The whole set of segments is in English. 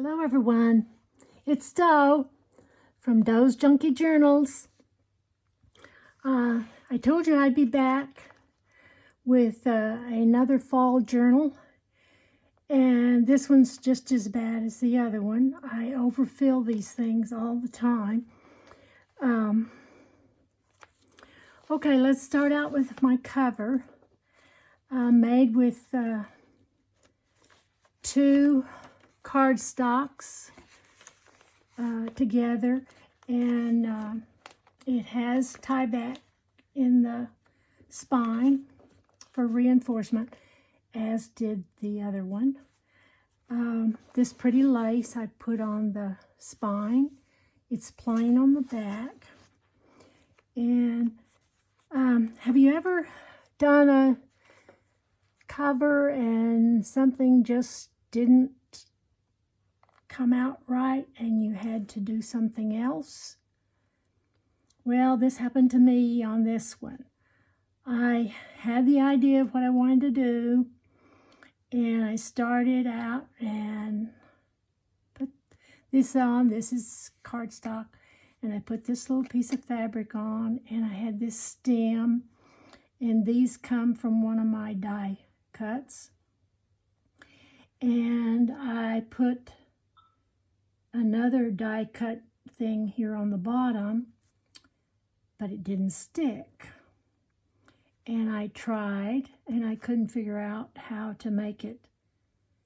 Hello everyone, it's Doe from Doe's Junkie Journals. I told you I'd be back with another fall journal, and this one's just as bad as the other one. I overfill these things all the time. Okay, let's start out with my cover, made with two cardstocks together, and it has tie back in the spine for reinforcement, as did the other one. This pretty lace I put on the spine. It's plain on the back. And have you ever done a cover and something just didn't come out right and you had to do something else? Well, this happened to me on this one. I had the idea of what I wanted to do, and I started out and put this on. This is cardstock, and I put this little piece of fabric on, and I had this stem, and these come from one of my die cuts. And I put another die cut thing here on the bottom, but it didn't stick. And I tried, and I couldn't figure out how to make it.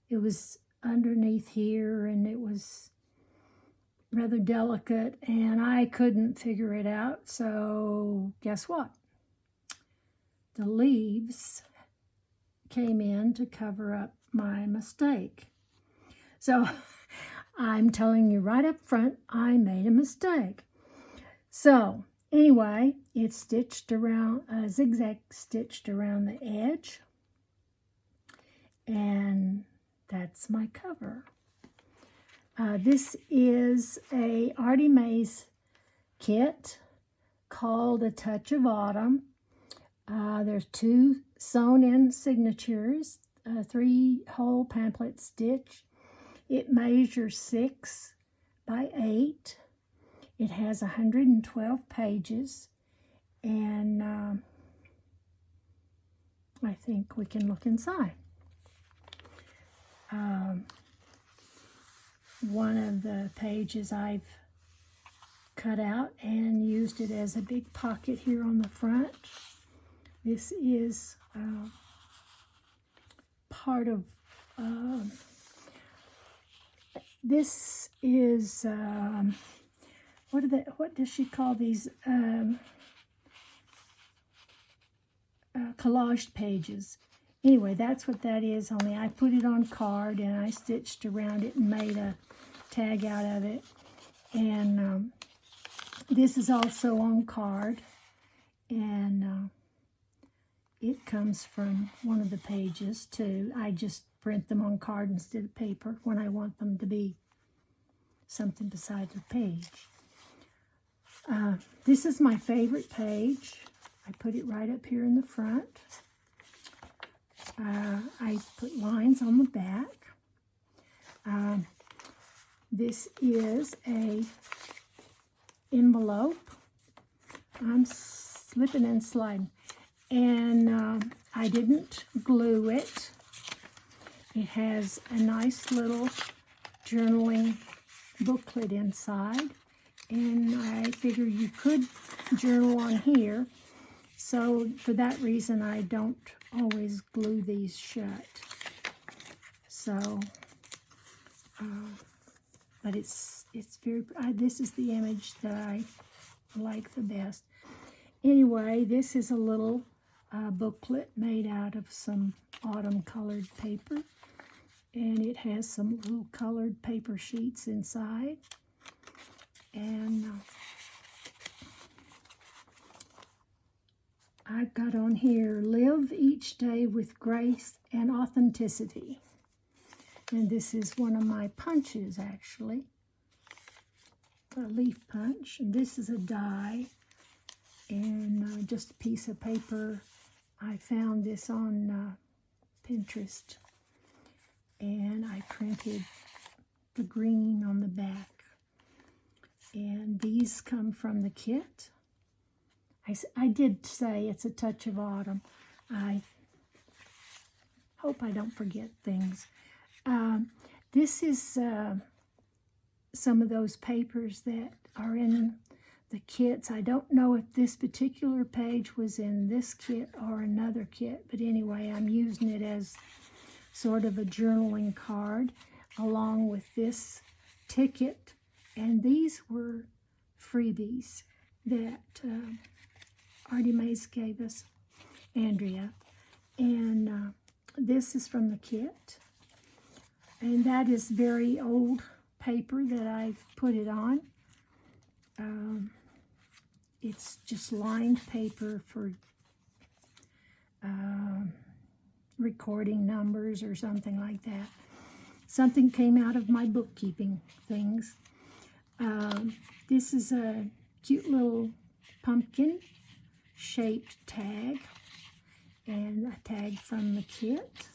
It was underneath here, and it was rather delicate, and I couldn't figure it out. So guess what? The leaves came in to cover up my mistake. So I'm telling you right up front, I made a mistake. So anyway, it's stitched around, zigzag stitched around the edge, and that's my cover. This is a ARTYmaze kit called A Touch of Autumn. There's two sewn-in signatures, 3-hole pamphlet stitch. It measures 6 by 8. It has 112 pages, and I think we can look inside. One of the pages I've cut out and used it as a big pocket here on the front. This is part of, this is, what does she call these, collaged pages. Anyway, that's what that is, only I put it on card and I stitched around it and made a tag out of it. And this is also on card, and it comes from one of the pages too. I just print them on card instead of paper when I want them to be something beside the page. This is my favorite page. I put it right up here in the front. I put lines on the back. This is a envelope. I'm slipping and sliding. And I didn't glue it. It has a nice little journaling booklet inside. And I figure you could journal on here. So for that reason, I don't always glue these shut. So, but it's very, this is the image that I like the best. Anyway, this is a little booklet made out of some autumn colored paper, and it has some little colored paper sheets inside. And I've got on here, live each day with grace and authenticity. And this is one of my punches, actually, a leaf punch. And this is a die, and just a piece of paper. I found this on Pinterest, and I printed the green on the back. And these come from the kit. I did say it's a touch of autumn. I hope I don't forget things. This is some of those papers that are in the kits. I don't know if this particular page was in this kit or another kit, but anyway, I'm using it as sort of a journaling card along with this ticket. And these were freebies that ARTYmaze gave us, Andrea. And this is from the kit. And that is very old paper that I've put it on. It's just lined paper for recording numbers or something like that. Something came out of my bookkeeping things. This is a cute little pumpkin shaped tag, and a tag from the kit.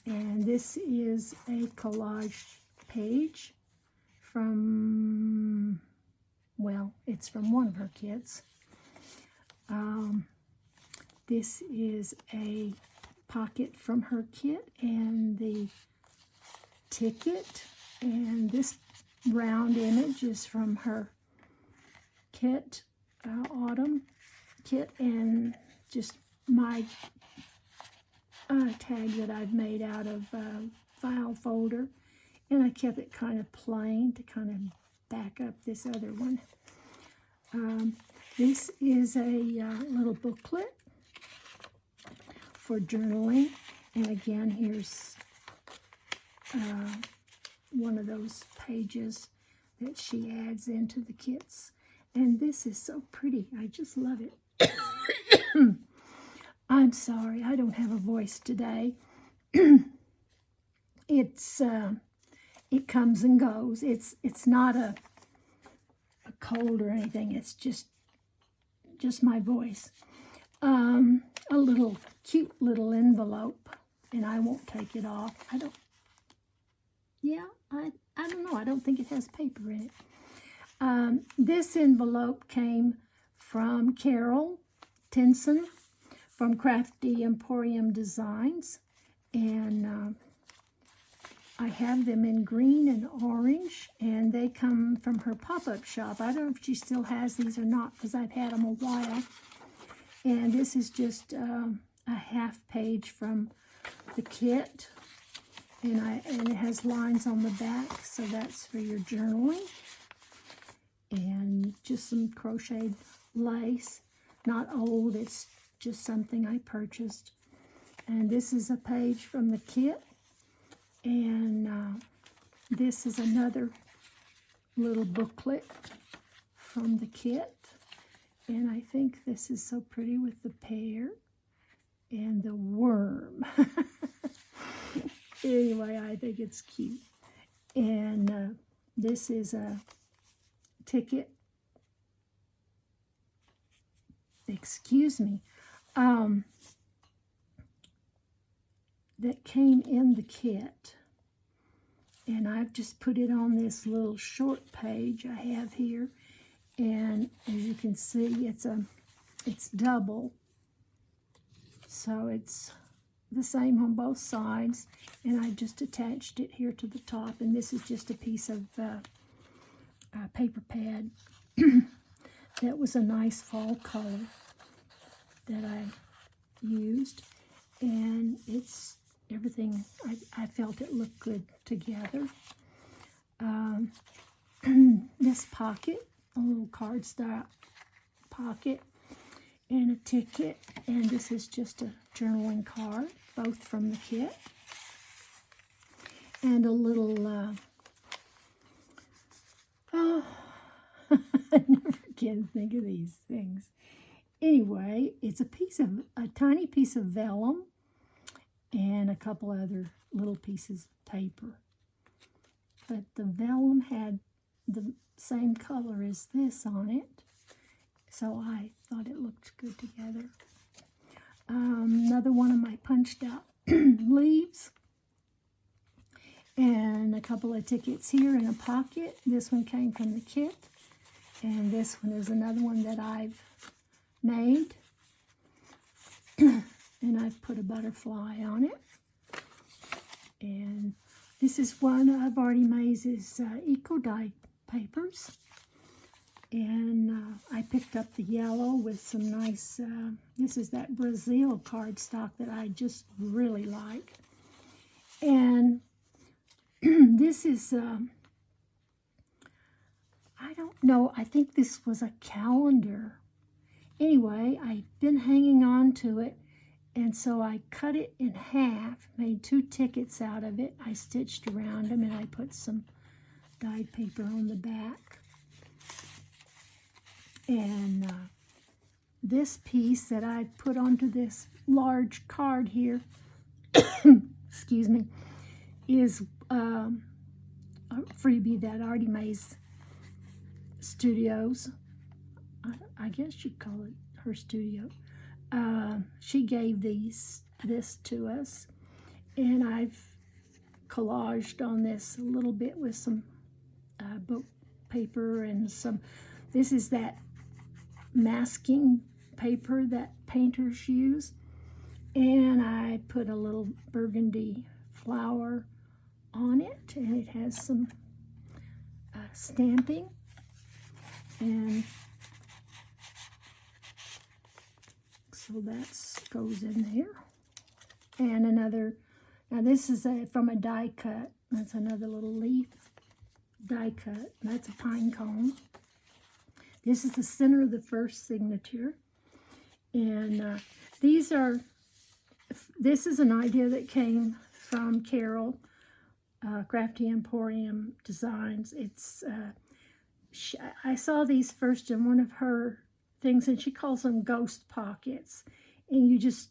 And this is a collage page from, well, it's from one of her kits. This is a pocket from her kit and the ticket, and this round image is from her kit, autumn kit, and just my tag that I've made out of file folder, and I kept it kind of plain to kind of back up this other one. This is a little booklet for journaling, and again, here's one of those pages that she adds into the kits, and this is so pretty. I just love it. I'm sorry, I don't have a voice today. It comes and goes. It's not a cold or anything. It's just my voice. A little cute little envelope, and I won't take it off. I don't know. I don't think it has paper in it. This envelope came from Carol Tinson from Crafty Emporium Designs, and I have them in green and orange, and they come from her pop-up shop. I don't know if she still has these or not, because I've had them a while. And this is just a half page from the kit, and it has lines on the back, so that's for your journaling. And just some crocheted lace, not old, it's just something I purchased. And this is a page from the kit, and this is another little booklet from the kit. And I think this is so pretty with the pear and the worm. Anyway, I think it's cute. And this is a ticket. Excuse me. That came in the kit. And I've just put it on this little short page I have here. And as you can see, it's double. So it's the same on both sides. And I just attached it here to the top. And this is just a piece of paper pad that was a nice fall color that I used. And it's everything, I felt it looked good together. This pocket, a little cardstock pocket, and a ticket, and this is just a journaling card, both from the kit, and a little, I never can think of these things. Anyway, it's a tiny piece of vellum, and a couple other little pieces of paper. But the vellum had the same color as this on it, so I thought it looked good together. Another one of my punched out leaves, And a couple of tickets here in a pocket. This one came from the kit. And this one is another one that I've made. And I've put a butterfly on it. And this is one of ARTYmaze's Eco Dye papers. And I picked up the yellow with some nice, this is that Brazil cardstock that I just really like. And this is, I don't know, I think this was a calendar. Anyway, I've been hanging on to it, and so I cut it in half, made 2 tickets out of it. I stitched around them, and I put some dyed paper on the back. And this piece that I put onto this large card here, excuse me, is a freebie that ARTYmaze Studios, I guess you'd call it her studio. She gave this to us, and I've collaged on this a little bit with some book paper and some, this is that masking paper that painters use, and I put a little burgundy flower on it, and it has some stamping, and so that goes in there. And another, now this is from a die cut. That's another little leaf die cut. That's a pine cone. This is the center of the first signature. And this is an idea that came from Carol, Crafty Emporium Designs. It's I saw these first in one of her things, and she calls them ghost pockets. And you just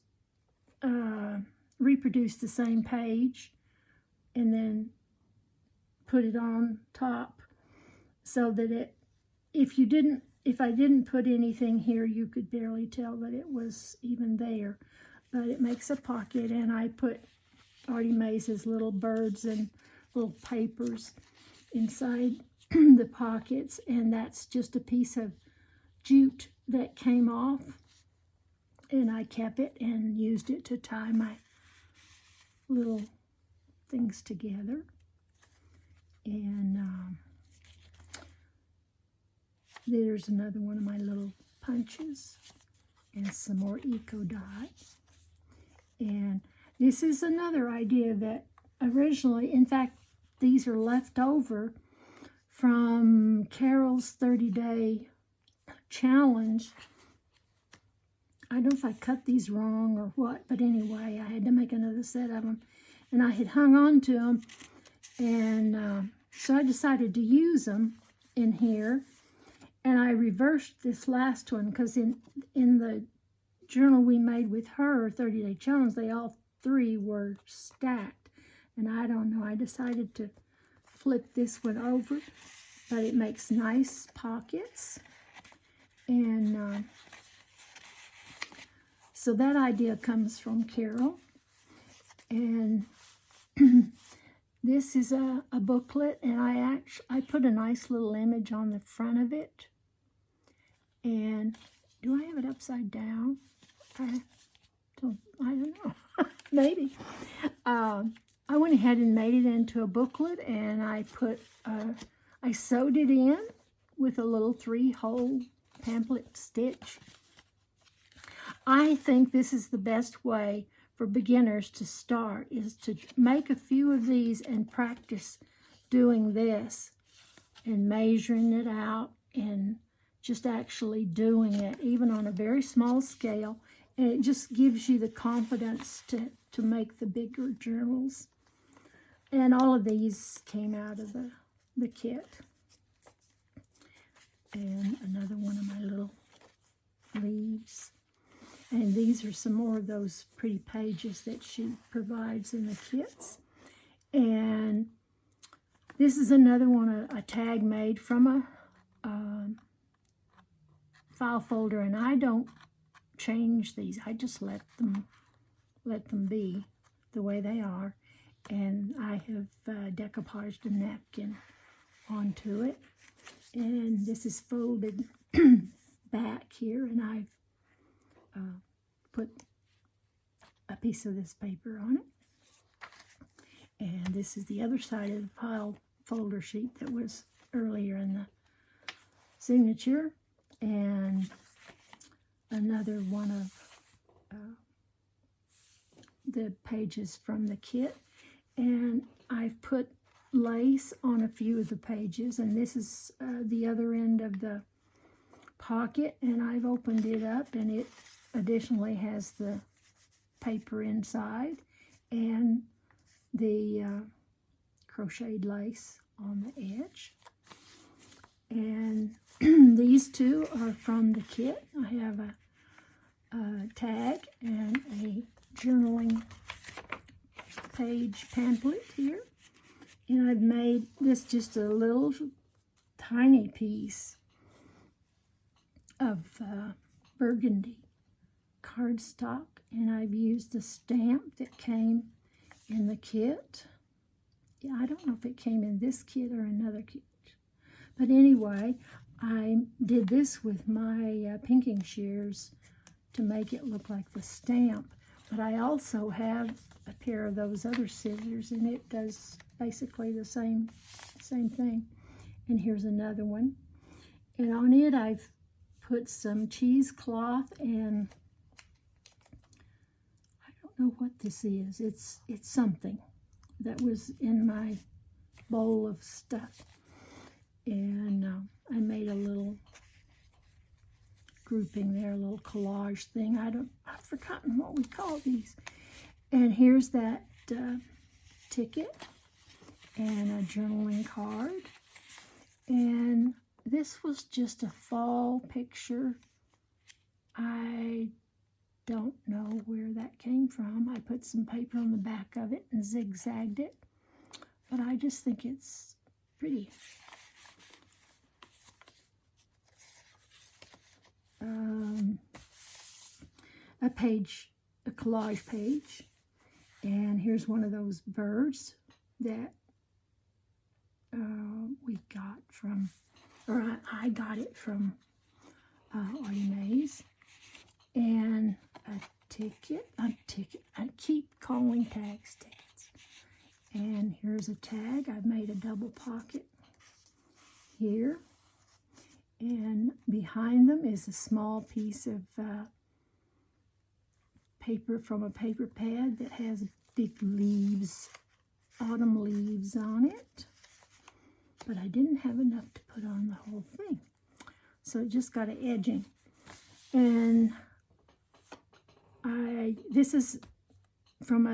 reproduce the same page and then put it on top so that it, if I didn't put anything here, you could barely tell that it was even there. But it makes a pocket, and I put ARTYmaze's little birds and little papers inside the pockets, and that's just a piece of jute that came off, and I kept it and used it to tie my little things together. And there's another one of my little punches and some more Eco Dye. And this is another idea that originally, in fact, these are left over from Carol's 30-day challenge. I don't know if I cut these wrong or what, but anyway, I had to make another set of them. And I had hung on to them, and so I decided to use them in here. And I reversed this last one because in the journal we made with her 30-day challenge, they all 3 were stacked. And I don't know, I decided to flip this one over, but it makes nice pockets. And so that idea comes from Carol. And this is a booklet, and I put a nice little image on the front of it. And do I have it upside down? I don't know. Maybe. I went ahead and made it into a booklet, and I sewed it in with a little 3-hole pamphlet stitch. I think this is the best way for beginners to start, is to make a few of these and practice doing this and measuring it out and just actually doing it, even on a very small scale. And it just gives you the confidence to make the bigger journals. And all of these came out of the kit. And another one of my little leaves. And these are some more of those pretty pages that she provides in the kits. And this is another one, a tag made from a file folder, and I don't change these. I just let them be the way they are. and I have decoupaged a napkin onto it. And this is folded back here, and I've put a piece of this paper on it. And this is the other side of the pile folder sheet that was earlier in the signature, and another one of the pages from the kit. And I've put lace on a few of the pages, and this is the other end of the pocket, and I've opened it up, and it additionally has the paper inside and the crocheted lace on the edge. And these two are from the kit. I have a tag and a journaling page pamphlet here. And I've made this just a little tiny piece of burgundy cardstock, and I've used a stamp that came in the kit. Yeah, I don't know if it came in this kit or another kit, but anyway, I did this with my pinking shears to make it look like the stamp. But I also have a pair of those other scissors, and it does basically the same thing. And here's another one. And on it I've put some cheesecloth, and I don't know what this is. It's something that was in my bowl of stuff. And I made a little grouping there, a little collage thing. I've forgotten what we call these. And here's that ticket and a journaling card. And this was just a fall picture. I don't know where that came from. I put some paper on the back of it and zigzagged it, but I just think it's pretty. A collage page, and here's one of those birds that we got from, or I got it from ARTYmaze, and a ticket. I keep calling tags tickets. And here's a tag. I've made a double pocket here, and behind them is a small piece of paper from a paper pad that has big leaves, autumn leaves on it. But I didn't have enough to put on the whole thing, so it just got an edging. And this is from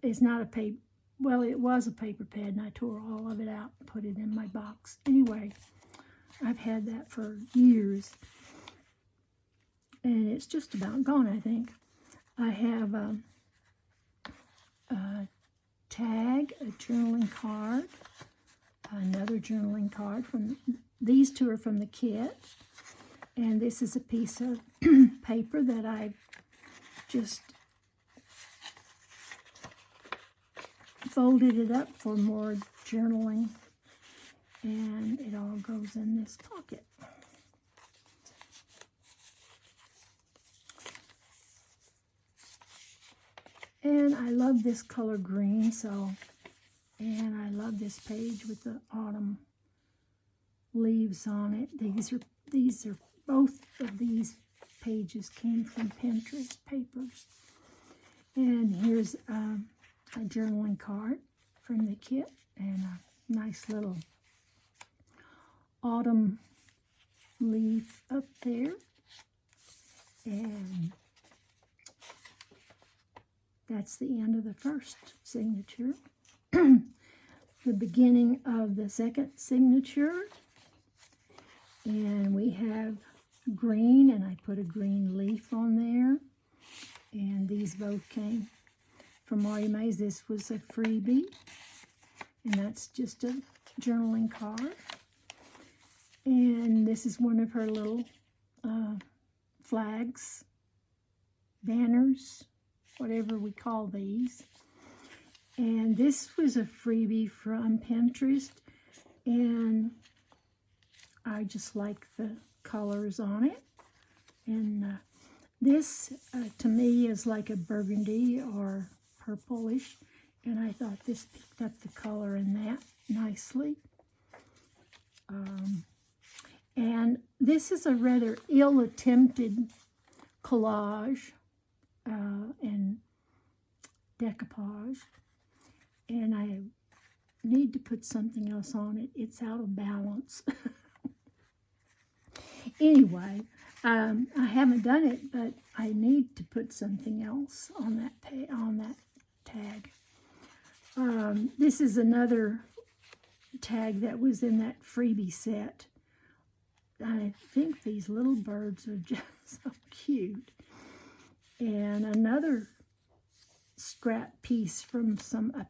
it's not a paper, well, it was a paper pad, and I tore all of it out and put it in my box. Anyway, I've had that for years, and it's just about gone, I think. I have a tag, a journaling card, another journaling card. These two are from the kit, and this is a piece of paper that I just folded it up for more journaling, and it all goes in this pocket. And I love this color green, and I love this page with the autumn leaves on it. These are both of these pages came from Pinterest papers. And here's a journaling card from the kit, and a nice little autumn leaf up there. And that's the end of the first signature. The beginning of the second signature. And we have green, and I put a green leaf on there. And these both came from ARTYmaze. This was a freebie, and that's just a journaling card. And this is one of her little flags, banners, whatever we call these. And this was a freebie from Pinterest, and I just like the colors on it. And this, to me, is like a burgundy or purplish, and I thought this picked up the color in that nicely. And this is a rather ill-attempted collage and decoupage, and I need to put something else on it. It's out of balance. Anyway, I haven't done it, but I need to put something else on that tag. This is another tag that was in that freebie set. I think these little birds are just so cute. And another scrap piece from a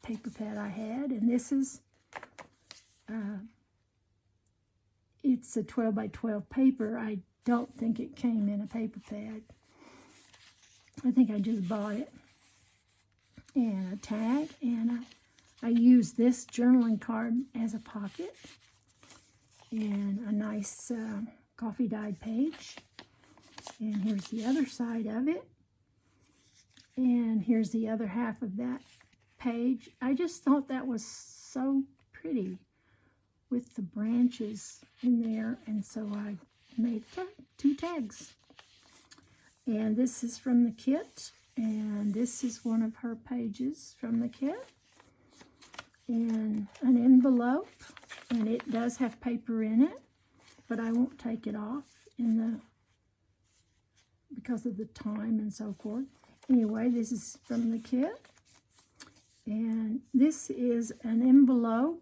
paper pad I had, and this is it's a 12 by 12 paper. I don't think it came in a paper pad. I think I just bought it. And a tag, and I used this journaling card as a pocket, and a nice coffee dyed page. And here's the other side of it, and here's the other half of that page. I just thought that was so pretty with the branches in there, and so I made 2 tags. And this is from the kit, and this is one of her pages from the kit, and an envelope, and it does have paper in it, but I won't take it off because of the time and so forth. Anyway, this is from the kit, and this is an envelope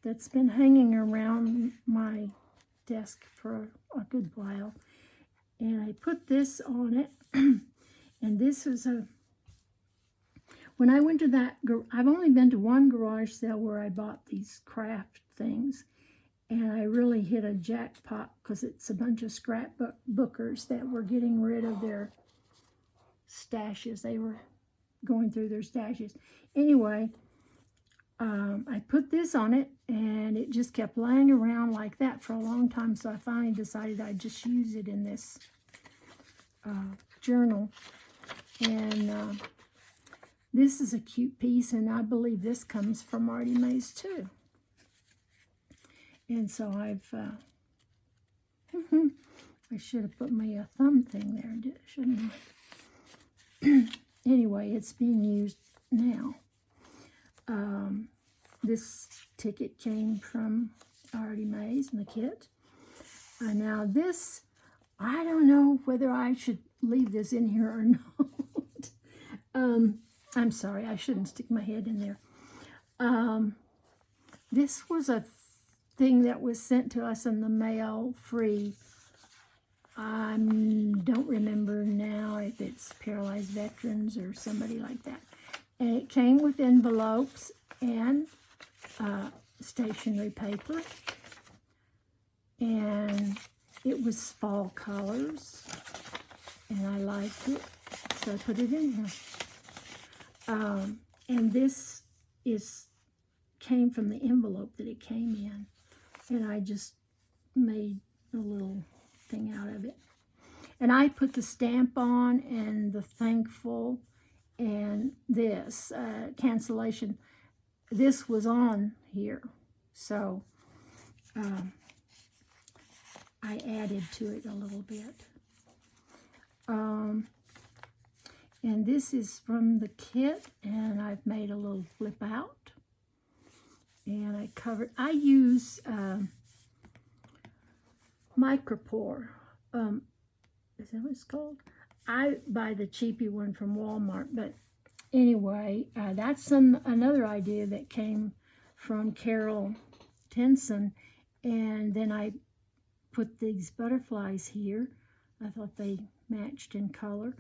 that's been hanging around my desk for a good while, and I put this on it. And this was when I went to that, I've only been to one garage sale where I bought these craft things, and I really hit a jackpot because it's a bunch of scrapbookers that were getting rid of their stashes. They were going through their stashes. Anyway, I put this on it, and it just kept laying around like that for a long time, so I finally decided I'd just use it in this journal. And this is a cute piece, and I believe this comes from ARTYmaze too. And so I've, I should have put my thumb thing there, shouldn't I? Anyway, it's being used now. This ticket came from ARTYmaze in the kit. Now this, I don't know whether I should leave this in here or not. I'm sorry, I shouldn't stick my head in there. This was a thing that was sent to us in the mail free. I don't remember now if it's Paralyzed Veterans or somebody like that. And it came with envelopes and stationery paper. And it was fall colors. And I liked it, so I put it in here. And this came from the envelope that it came in. And I just made a little thing out of it. And I put the stamp on and the thankful and this cancellation. This was on here. So I added to it a little bit. And this is from the kit, and I've made a little flip out. And I use micropore. Is that what it's called? I buy the cheapy one from Walmart, but anyway, that's another idea that came from Carol Tenson. And then I put these butterflies here. I thought they matched in color.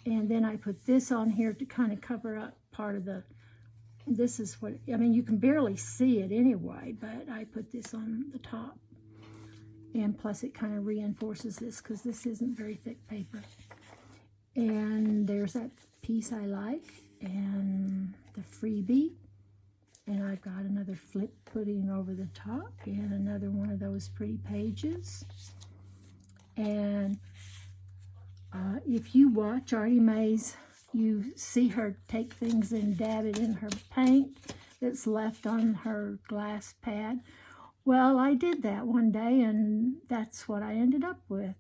And then I put this on here to kind of cover up part of this is what, I mean, you can barely see it anyway, but I put this on the top. And plus it kind of reinforces this because this isn't very thick paper. And there's that piece I like. and the freebie. And I've got another flip pudding over the top and another one of those pretty pages. And if you watch ARTYmaze, you see her take things and dab it in her paint that's left on her glass pad. Well, I did that one day, and that's what I ended up with.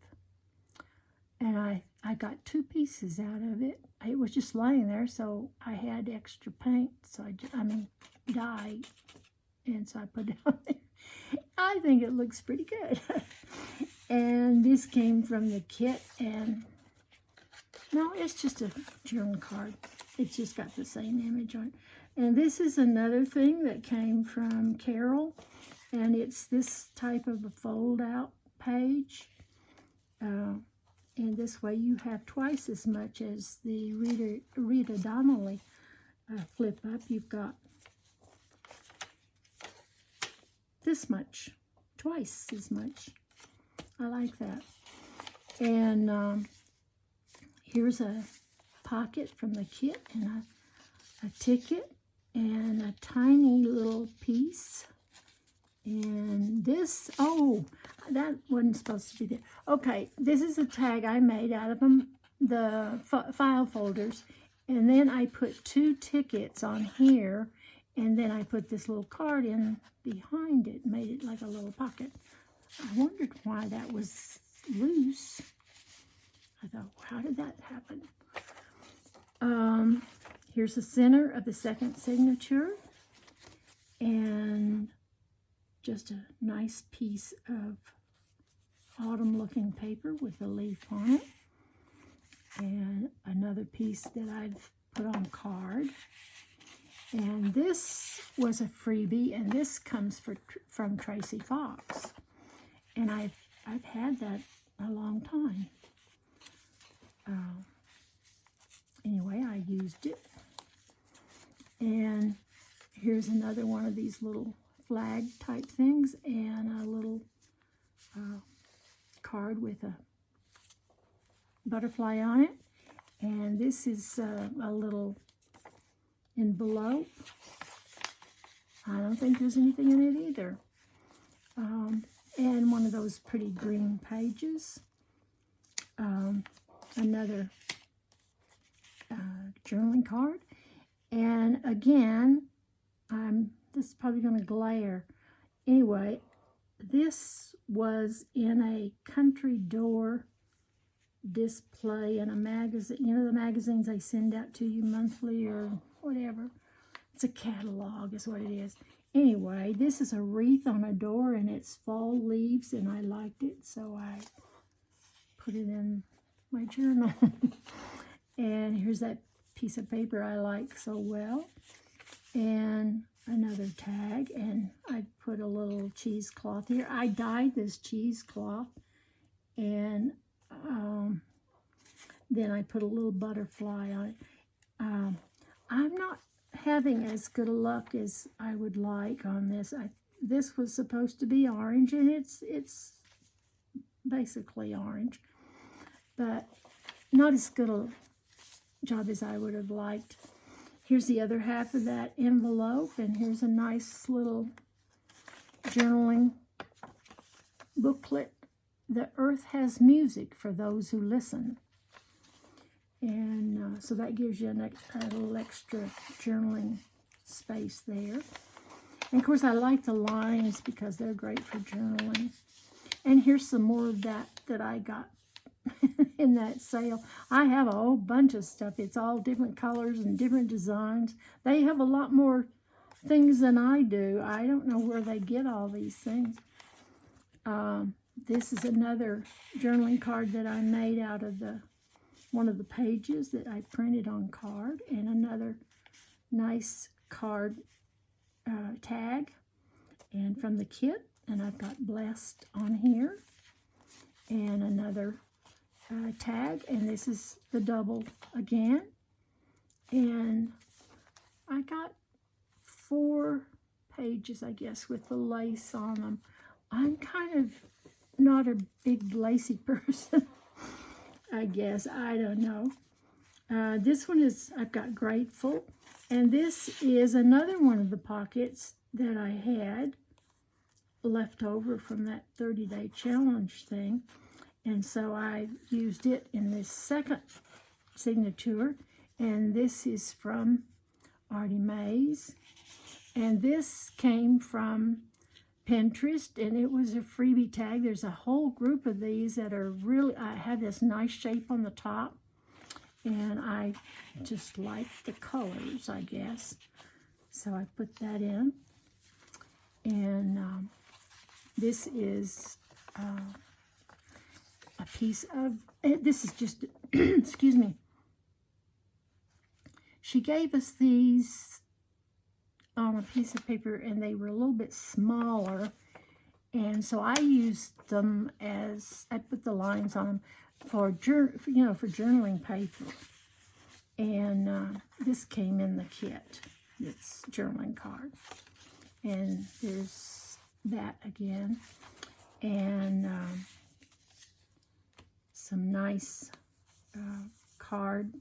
And I got 2 pieces out of it. It was just laying there, so I had extra paint, so I mean dye, and so I put it on there. I think it looks pretty good. And this came from the kit, and no, it's just a journal card. It's just got the same image on it. And this is another thing that came from Carol, and it's this type of a fold-out page. And this way you have twice as much as the Rita Donnelly flip up. You've got this much, twice as much. I like that. And here's a pocket from the kit, and a ticket, and a tiny little piece. And this, oh, that wasn't supposed to be there. Okay, this is a tag I made out of the file folders. And then I put 2 tickets on here, and then I put this little card in behind it, made it like a little pocket. I wondered why that was loose. I thought, how did that happen? Here's the center of the second signature, and just a nice piece of autumn-looking paper with a leaf on it, and another piece that I've put on card. And this was a freebie, and this comes from Tracy Fox, and I've had that a long time. Anyway, I used it. And here's another one of these little flag type things, and a little card with a butterfly on it. And this is a little envelope. I don't think there's anything in it either. And one of those pretty green pages. Another journaling card. And again, this is probably going to glare. Anyway, this was in a country door display in a magazine. You know, the magazines they send out to you monthly or whatever. It's a catalog is what it is. Anyway, this is a wreath on a door, and it's fall leaves, and I liked it, so I put it in my journal. And here's that piece of paper I like so well. And another tag, and I put a little cheesecloth here. I dyed this cheesecloth, and then I put a little butterfly on it. I'm not having as good a luck as I would like on this. This was supposed to be orange, and it's basically orange, but not as good a job as I would have liked. Here's the other half of that envelope, and here's a nice little journaling booklet. The Earth Has Music for Those Who Listen. And so that gives you a little extra journaling space there. And of course I like the lines because they're great for journaling. And here's some more of that I got in that sale. I have a whole bunch of stuff. It's all different colors and different designs. They have a lot more things than I do. I don't know where they get all these things. This is another journaling card that I made out of one of the pages that I printed on card, and another nice card tag, and from the kit, and I've got blessed on here, and another tag, and this is the double again, and I got 4 pages, I guess, with the lace on them. I'm kind of not a big lacy person, I guess. I don't know. This one is, I've got Grateful. And this is another one of the pockets that I had left over from that 30-day challenge thing. And so I used it in this second signature. And this is from ARTYmaze. And this came from Pinterest, and it was a freebie tag. There's a whole group of these that are really, I have this nice shape on the top, and I just like the colors, I guess. So I put that in. And this is a piece of, this is just, excuse me. She gave us these on a piece of paper, and they were a little bit smaller, and so I used them as, I put the lines on them for journaling paper. And this came in the kit, this journaling card, and there's that again, and some nice card.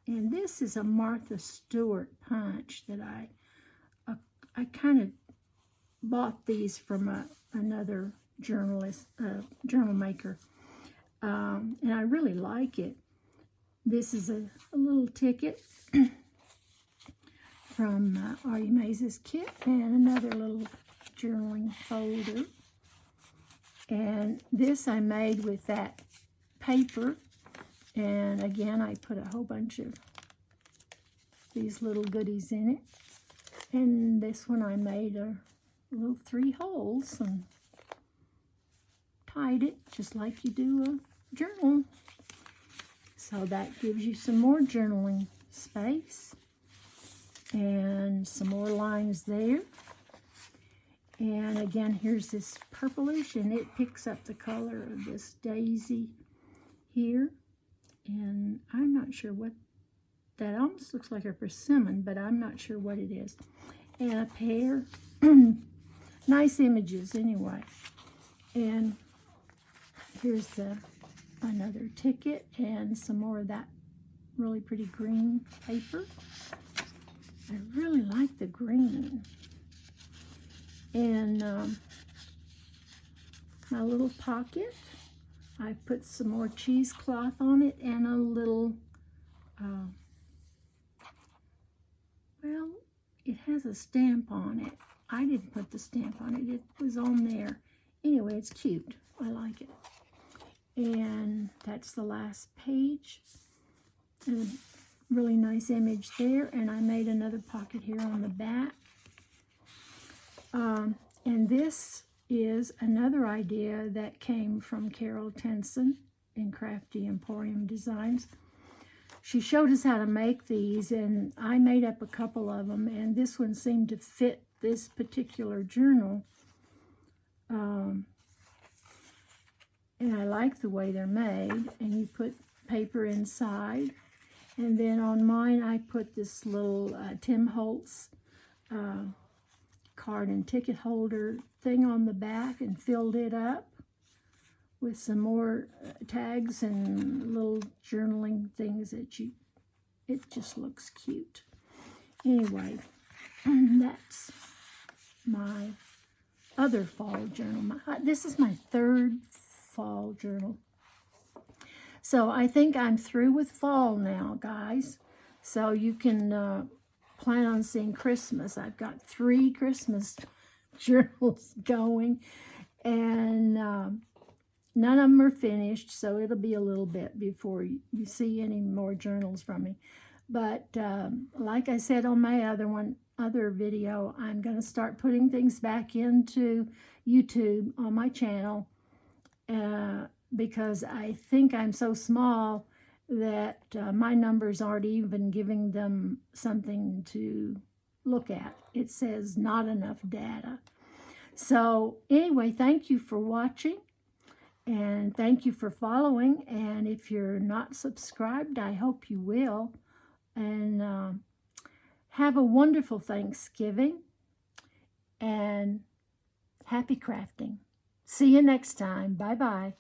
And this is a Martha Stewart punch that I kind of bought these from another journal maker, and I really like it. This is a little ticket from ARTYmaze's kit, and another little journaling folder. And this I made with that paper, and again I put a whole bunch of these little goodies in it. And this one I made a little 3 holes and tied it just like you do a journal. So that gives you some more journaling space and some more lines there. And again, here's this purplish, and it picks up the color of this daisy here. And I'm not sure what that almost looks like a persimmon, but I'm not sure what it is. And a pair, nice images anyway. And here's another ticket and some more of that really pretty green paper. I really like the green. And my little pocket, I put some more cheesecloth on it and a little, well, it has a stamp on it. I didn't put the stamp on it. It was on there. Anyway, it's cute. I like it. And that's the last page. And a really nice image there. And I made another pocket here on the back. And this is another idea that came from Carol Tenson in Crafty Emporium Designs. She showed us how to make these, and I made up a couple of them, and this one seemed to fit this particular journal. And I like the way they're made, and you put paper inside. And then on mine, I put this little Tim Holtz card and ticket holder thing on the back and filled it up with some more tags and little journaling things that it just looks cute. Anyway, that's my other fall journal. This is my 3rd fall journal. So I think I'm through with fall now, guys. So you can plan on seeing Christmas. I've got 3 Christmas journals going, and none of them are finished, so it'll be a little bit before you see any more journals from me. But like I said on my other video, I'm going to start putting things back into YouTube on my channel because I think I'm so small that my numbers aren't even giving them something to look at. It says not enough data. So anyway, thank you for watching, and thank you for following. And if you're not subscribed, I hope you will. And have a wonderful Thanksgiving and happy crafting. See you next time. Bye-bye.